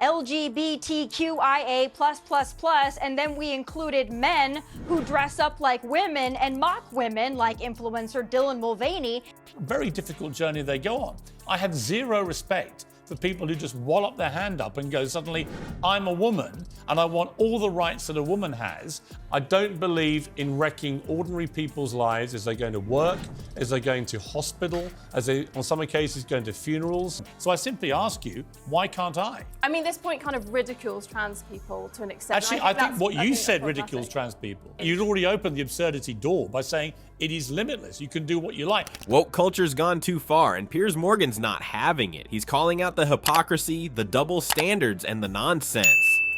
LGBTQIA+++, and then we included men who dress up like women and mock women, like influencer Dylan Mulvaney. Very difficult journey they go on. I had zero respect for people who just wallop their hand up and go, suddenly, I'm a woman and I want all the rights that a woman has. I don't believe in wrecking ordinary people's lives as they're going to work, as they're going to hospital, as they, on some occasions, going to funerals. So I simply ask you, why can't I? I mean, this point kind of ridicules trans people to an extent. Actually, I think what you said ridicules trans people. You'd already opened the absurdity door by saying it is limitless. You can do what you like. Woke culture's gone too far, and Piers Morgan's not having it. He's calling out the hypocrisy, the double standards, and the nonsense.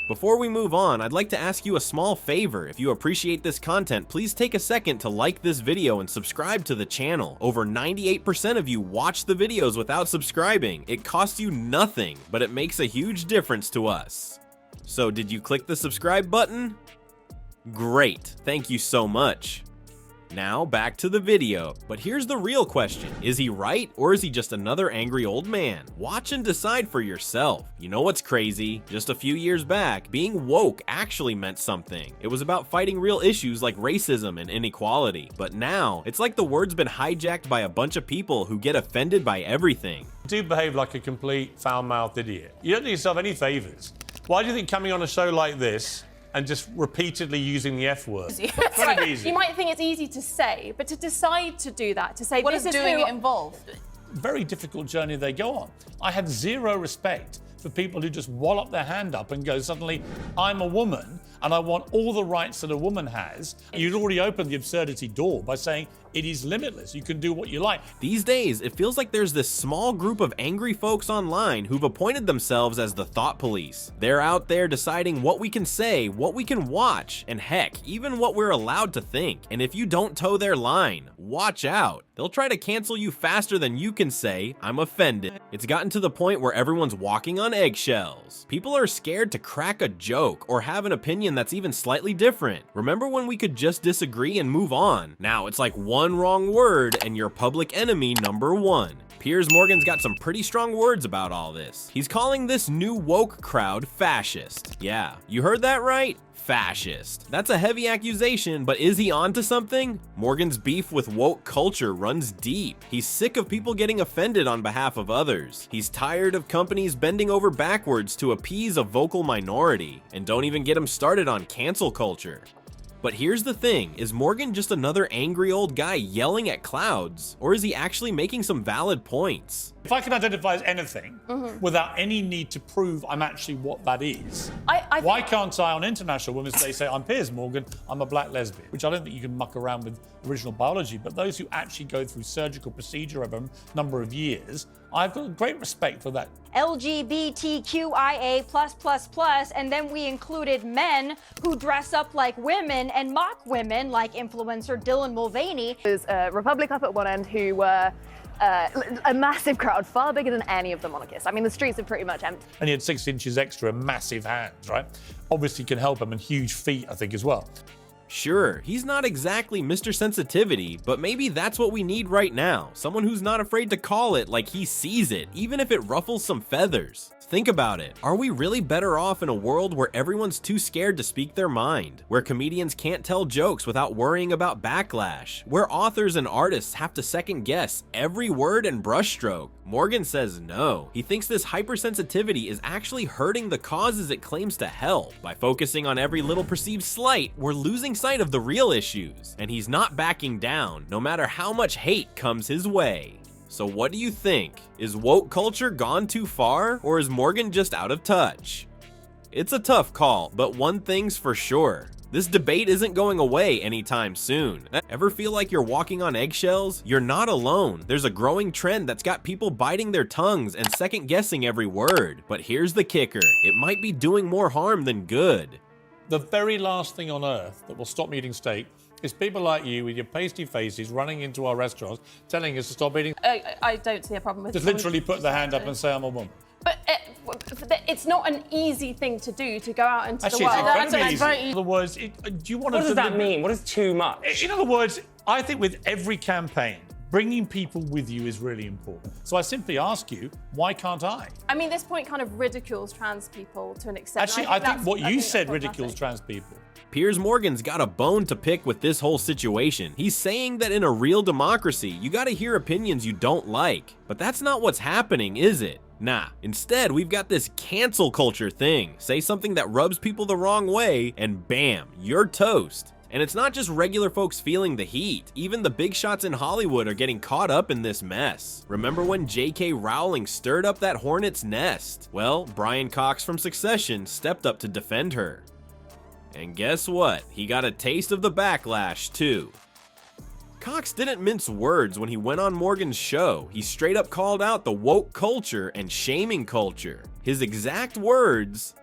Before we move on, I'd like to ask you a small favor. If you appreciate this content, please take a second to like this video and subscribe to the channel. Over 98% of you watch the videos without subscribing. It costs you nothing, but it makes a huge difference to us. So did you click the subscribe button? Great, thank you so much. Now back to the video, but here's the real question. Is he right, or is he just another angry old man? Watch and decide for yourself. You know what's crazy? Just a few years back, being woke actually meant something. It was about fighting real issues like racism and inequality. But now, it's like the word's been hijacked by a bunch of people who get offended by everything. You do behave like a complete foul-mouthed idiot. You don't do yourself any favors. Why do you think coming on a show like this and just repeatedly using the F word? It's very easy. You might think it's easy to say, but to decide to do that, to say what this does is doing who it involve? Very difficult journey they go on. I had zero respect for people who just wallop their hand up and go, suddenly, I'm a woman and I want all the rights that a woman has. You'd already opened the absurdity door by saying it is limitless. You can do what you like. These days, it feels like there's this small group of angry folks online who've appointed themselves as the thought police. They're out there deciding what we can say, what we can watch, and heck, even what we're allowed to think. And if you don't toe their line, watch out. They'll try to cancel you faster than you can say, I'm offended. It's gotten to the point where everyone's walking on eggshells. People are scared to crack a joke or have an opinion that's even slightly different. Remember when we could just disagree and move on? Now it's like one wrong word and you're public enemy number one. Piers Morgan's got some pretty strong words about all this. He's calling this new woke crowd fascist. Yeah, you heard that right? Fascist. That's a heavy accusation, but is he onto something? Morgan's beef with woke culture runs deep. He's sick of people getting offended on behalf of others. He's tired of companies bending over backwards to appease a vocal minority. And don't even get him started on cancel culture. But here's the thing, is Morgan just another angry old guy yelling at clouds? Or is he actually making some valid points? If I can identify as anything without any need to prove I'm actually what that is, why can't I on International Women's Day say, I'm Piers Morgan, I'm a black lesbian? Which I don't think you can muck around with original biology, but those who actually go through surgical procedure over a number of years, I've got great respect for that. LGBTQIA+++, and then we included men who dress up like women and mock women, like influencer Dylan Mulvaney. There's a Republic up at one end who were a massive crowd, far bigger than any of the monarchists. I mean, the streets are pretty much empty. And he had 6 inches extra and massive hands, right? Obviously can help him, and huge feet, I think, as well. Sure, he's not exactly Mr. Sensitivity, but maybe that's what we need right now. Someone who's not afraid to call it like he sees it, even if it ruffles some feathers. Think about it. Are we really better off in a world where everyone's too scared to speak their mind? Where comedians can't tell jokes without worrying about backlash? Where authors and artists have to second guess every word and brushstroke? Morgan says no. He thinks this hypersensitivity is actually hurting the causes it claims to help. By focusing on every little perceived slight, we're losing sight of the real issues. And he's not backing down, no matter how much hate comes his way. So what do you think? Is woke culture gone too far, or is Morgan just out of touch? It's a tough call, but one thing's for sure. This debate isn't going away anytime soon. Ever feel like you're walking on eggshells? You're not alone. There's a growing trend that's got people biting their tongues and second guessing every word. But here's the kicker. It might be doing more harm than good. The very last thing on earth that will stop me eating steak is people like you with your pasty faces running into our restaurants telling us to stop eating. I don't see a problem with Just literally put their hand up and say I'm a woman. But it's not an easy thing to do, to go out into Actually, the world. it's incredibly easy. In other words, do you want What does that mean? What is too much? In other words, I think with every campaign, bringing people with you is really important. So I simply ask you, why can't I? I mean, this point kind of ridicules trans people to an extent. Actually, I think that's- what I you think said that's ridicules problematic. trans people. Piers Morgan's got a bone to pick with this whole situation. He's saying that in a real democracy, you gotta hear opinions you don't like. But that's not what's happening, is it? Nah, instead we've got this cancel culture thing. Say something that rubs people the wrong way, and bam, you're toast. And it's not just regular folks feeling the heat. Even the big shots in Hollywood are getting caught up in this mess. Remember when J.K. Rowling stirred up that hornet's nest? Well, Brian Cox from Succession stepped up to defend her. And guess what? He got a taste of the backlash, too. Cox didn't mince words when he went on Morgan's show. He straight up called out the woke culture and shaming culture. His exact words,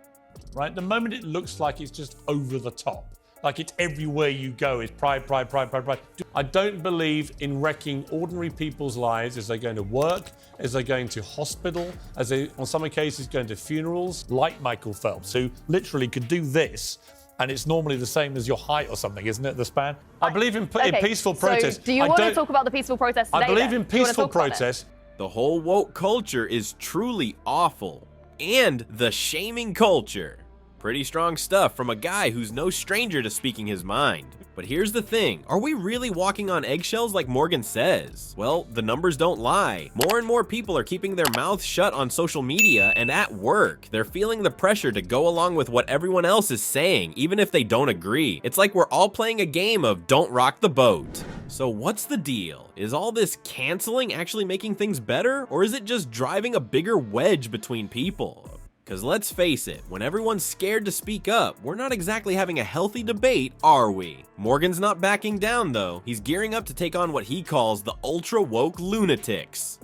Right? The moment it looks like it's just over the top, like it's everywhere you go, is pride, pride, pride, pride, pride. I don't believe in wrecking ordinary people's lives as they're going to work, as they're going to hospital, as they, on some cases, going to funerals, like Michael Phelps, who literally could do this, and it's normally the same as your height or something, isn't it, the span? I believe in peaceful protest. So do you want to talk about the peaceful protest today? I believe then? in Do you wanna peaceful talk about it? protest. the whole woke culture is truly awful. And the shaming culture. Pretty strong stuff from a guy who's no stranger to speaking his mind. But here's the thing, are we really walking on eggshells like Morgan says? Well, the numbers don't lie. More and more people are keeping their mouths shut on social media and at work. They're feeling the pressure to go along with what everyone else is saying, even if they don't agree. It's like we're all playing a game of don't rock the boat. So what's the deal? Is all this canceling actually making things better, or is it just driving a bigger wedge between people? Because let's face it, when everyone's scared to speak up, we're not exactly having a healthy debate, are we? Morgan's not backing down though. He's gearing up to take on what he calls the ultra woke lunatics.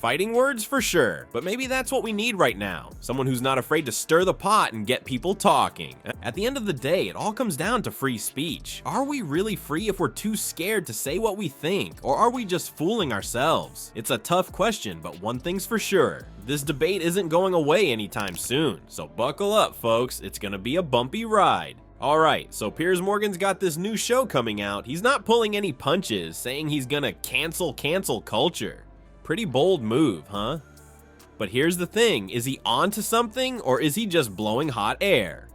Fighting words for sure, but maybe that's what we need right now. Someone who's not afraid to stir the pot and get people talking. At the end of the day, it all comes down to free speech. Are we really free if we're too scared to say what we think, or are we just fooling ourselves? It's a tough question, but one thing's for sure. This debate isn't going away anytime soon, so buckle up, folks. It's gonna be a bumpy ride. Alright, so Piers Morgan's got this new show coming out. He's not pulling any punches, saying he's gonna cancel culture. Pretty bold move, huh? But here's the thing, is he on to something, or is he just blowing hot air?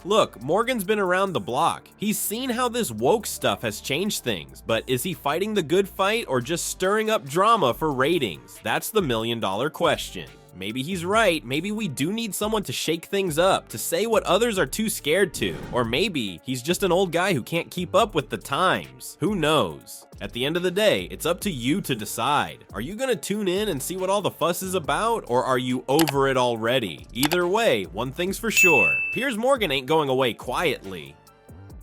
Look, Morgan's been around the block. He's seen how this woke stuff has changed things, but is he fighting the good fight or just stirring up drama for ratings? That's the million-dollar question. Maybe he's right, maybe we do need someone to shake things up, to say what others are too scared to. Or maybe he's just an old guy who can't keep up with the times. Who knows? At the end of the day, it's up to you to decide. Are you gonna tune in and see what all the fuss is about, or are you over it already? Either way, one thing's for sure, Piers Morgan ain't going away quietly.